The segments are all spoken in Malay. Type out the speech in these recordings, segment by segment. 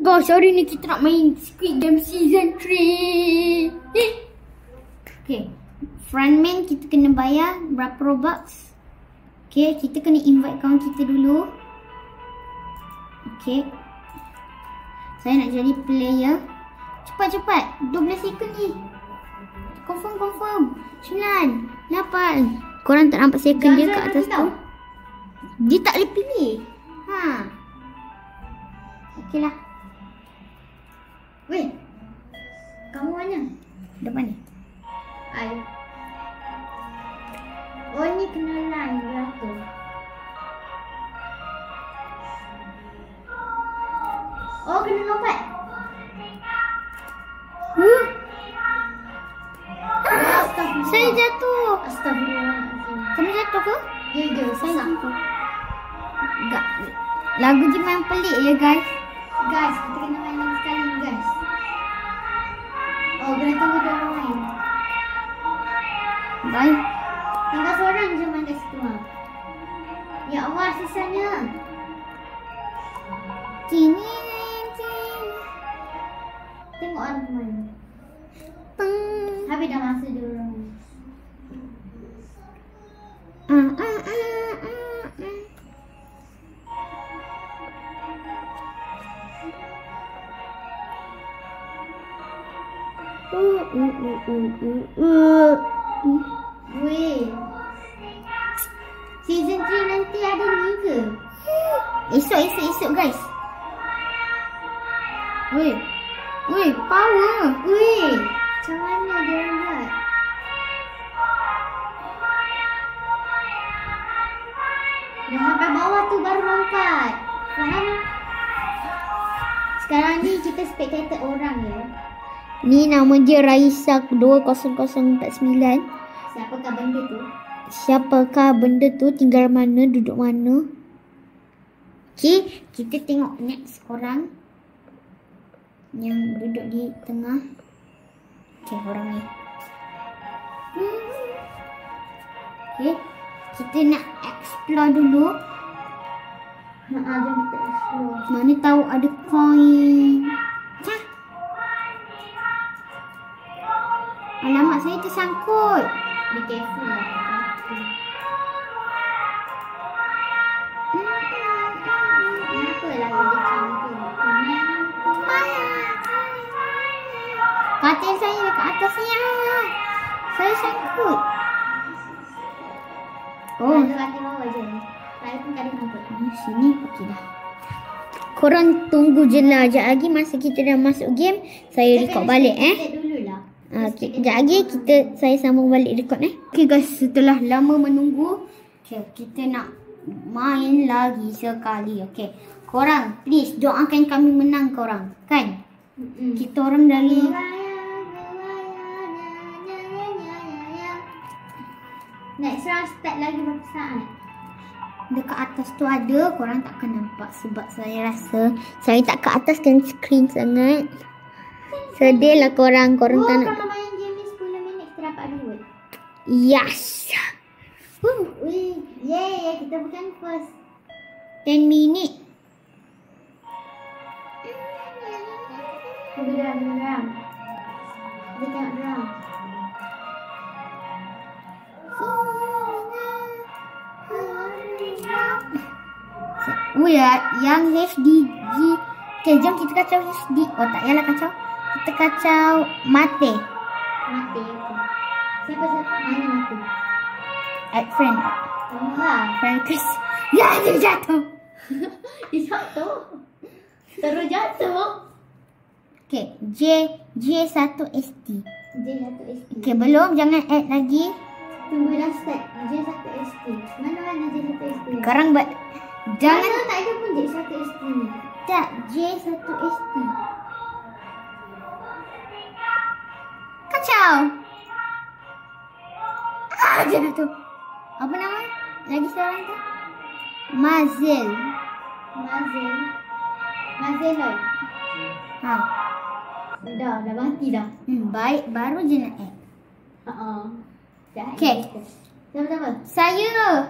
Guys, hari ni kita nak main Squid Game Season 3. Okay, frontman kita kena bayar berapa Robux. Okay, kita kena invite kawan kita dulu. Okay, saya nak jadi player. Cepat-cepat, 12 second ni. Confirm 9, 8. Korang tak nampak second dia kat atas tu? Dia tak boleh pilih. Okey lah. Weh, kamu mana? Depan ni. Oh, ni kenalan beratur. Oh, kena lompat. Saya jatuh. Astagfirullahaladzim. Kamu jatuh ke? Ya, saya jatuh. Enggak. Lagu je main pelik ya guys. Guys, kita kena main lagi sekali guys. Oh, kena tunggu dia orang main. Bye. Tinggal seorang je main kat situ. Ya Allah, sisanya. Kini. Tengok orang main. Habis dah masa dia orang. Weh, season 3 nanti ada ni ke? Esok guys. Weh, power. Weh, macam mana dia orang buat? Dah sampai bawah tu baru lompat. Faham? Sekarang ni kita spectator orang ya. Ni nama dia Raisa 20049. Siapakah benda tu? Tinggal mana? Duduk mana? Okay, kita tengok next orang yang duduk di tengah. Okay, orang ni. Okay, kita nak explore dulu. Jom kita explore. Mana tahu ada koin. Alamak, saya tersangkut. Be careful lah. Kenapa lah dia campur? Katil saya dekat atas ni. Saya sangkut. Oh, katil bawah je. Saya pun tak ada nampak. Sini, okey dah. Korang tunggu je lah. Sekejap lagi masa kita dah masuk game, saya record balik Okay, sekejap lagi saya sambung balik record Okay guys, setelah lama menunggu, kita nak main lagi sekali. Okay, korang please doakan kami menang korang, kan? Kita orang dari next round start lagi berapa saat? Dekat atas tu ada, korang takkan nampak sebab saya rasa saya tak ke ataskan screen sangat. Sedih lah korang tak nak. Kalau main game ni 10 minit kita dapat duit. Yes. Yeay, kita bukan first. 10 minit. Geram. Kita tengok geram. Yang HDG. Okay, jom kita kacau HD. Oh, tak payahlah kacau. Kita kacau mate. Siapa mana mate? Add friend. Friend Chris. Ya, dia jatuh. Terus jatuh. Okay, J1ST. Okay, belum, jangan add lagi. Tunggulah start. J1ST. Mana J1ST? Sekarang jangan. Tak ada pun J1ST ni. Tak, J1ST. Kacau. Dia tu. Apa nama? Lagi seorang tu? Mazel. Dah mati dah. Baik, baru je nak add. Okay. Siapa? Saya.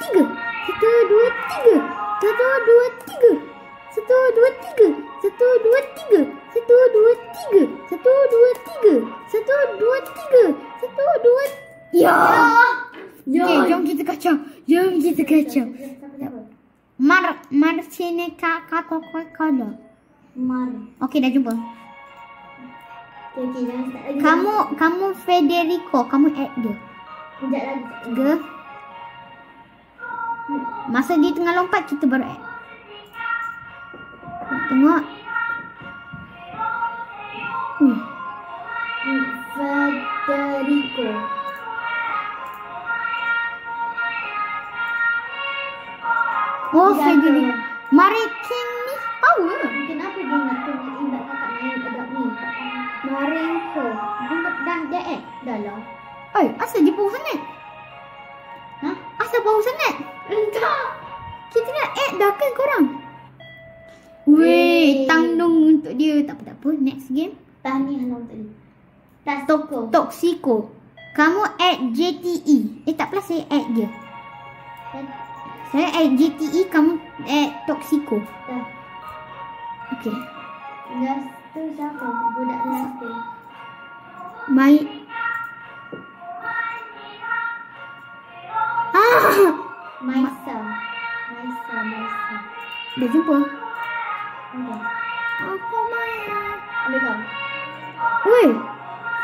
3. 1, 2, 3. 1, 2, 3. 1, 2, 3. 1, 2, 3. 1, 2, 3. 1, 2, 3. 1, 2, 3. 1, 2. Ya. Okey, jom kita kacau. Jom kita kacau. Marcine Coca-Cola. Mar. Okey, dah jumpa. Okey, jangan start lagi. Kamu Federico, kamu add dia. Sekejap lagi. 3. Masa dia tengah lompat kita baru add. Tengok. Federico. Oh, Jangan. Federico. Maritim ni power. Kenapa dia nak kena ibat kakak main agak Marenko. Dah dah lah. Asal dia power sangat? Hah? Asal power sangat? Entah. Kita nak add dah kan korang? Weh, tanggung untuk dia. Tak apa. Next game. Tahniah lah untuk dia. Toxico. Kamu add JTE. Tak apalah, saya add je. Saya add JTE, kamu add Toxico. Dah. Okay. Last tu siapa? Budak last tu. Maisa. Dah jumpa? Okay. Aku Maya. Ambil kau. Weh.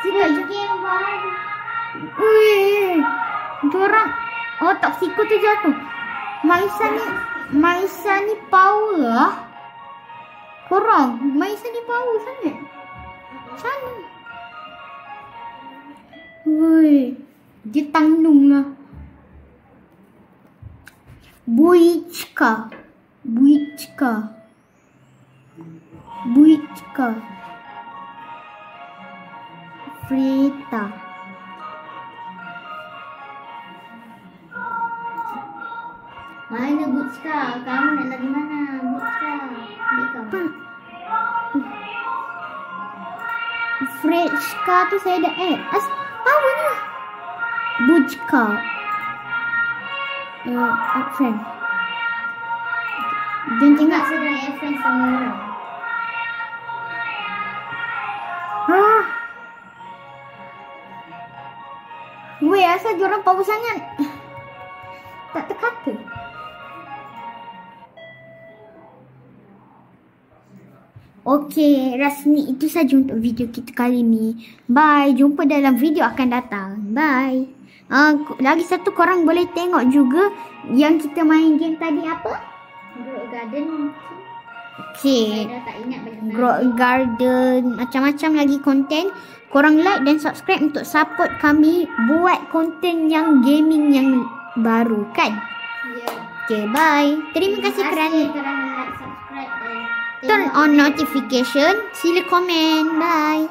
Game baru. Weh. Diorang. Toxico tu jatuh. Maisa ni power lah. Korang. Maisa ni power sangat. Macam mana? Weh. Dia tanggung lah. Buichka. Frita. Mana Butchka? Kamu nak lagi mana? Butchka. Ambil kau. Frechka tu saya dah add. Apa ni? Butchka. Add friend. Jangan tengok. Sedang add friend semua orang. Weh, asal diorang power sangat. Tak terkata. Okey, rasmi itu saja untuk video kita kali ni. Bye, jumpa dalam video akan datang. Bye. Lagi satu, korang boleh tengok juga yang kita main game tadi apa? Grow Garden. Okey. Saya dah tak ingat banyak Grow Garden, macam-macam lagi konten. Korang like dan subscribe untuk support kami buat konten yang gaming yang baru kan? Ya. Okay, bye. Terima kasih kerana like, subscribe dan turn on notification. Sila komen. Bye.